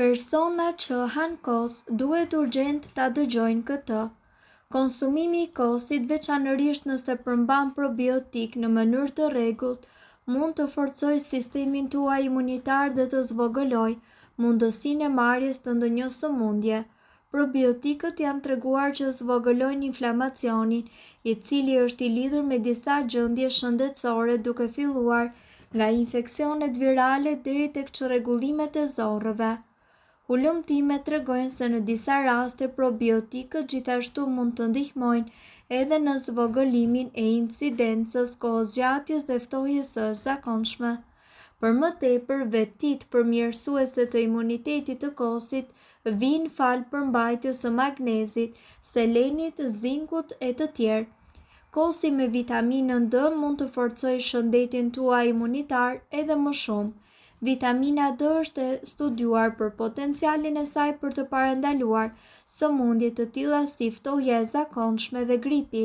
Personat që han kos duhet urgjent ta dëgjojnë këtë. Konsumimi i kosit, veçanërisht nëse përmban probiotik në mënyrë të rregullt, mund të forcojë sistemin tuaj imunitar dhe të zvogëlojë mundësinë e marrjes të ndonjë sëmundje. Probiotikët janë treguar që zvogëlojnë inflamacionin, i cili është i lidhur me disa gjendje shëndetësore, duke filluar nga infeksionet virale deri tek çrregullimet e zorrëve. Ulëmtimet tregojnë se në disa raste probiotikët gjithashtu mund të ndihmojnë edhe në zvogëlimin e incidencës, kohëzgjatjes dhe ftohjes së zakonshme. Për më tepër, vetitë përmirësuese të imunitetit të kosit vijnë fal përmbajtjes së magnezit, selenit, zinkut e të tjerë. Kosi me vitaminën D mund të forcojë shëndetin tuaj imunitar edhe më shumë. Vitamina D është e studiuar për potencialin e saj për të parandaluar sëmundje të tilla si ftohja e zakonshme dhe gripi.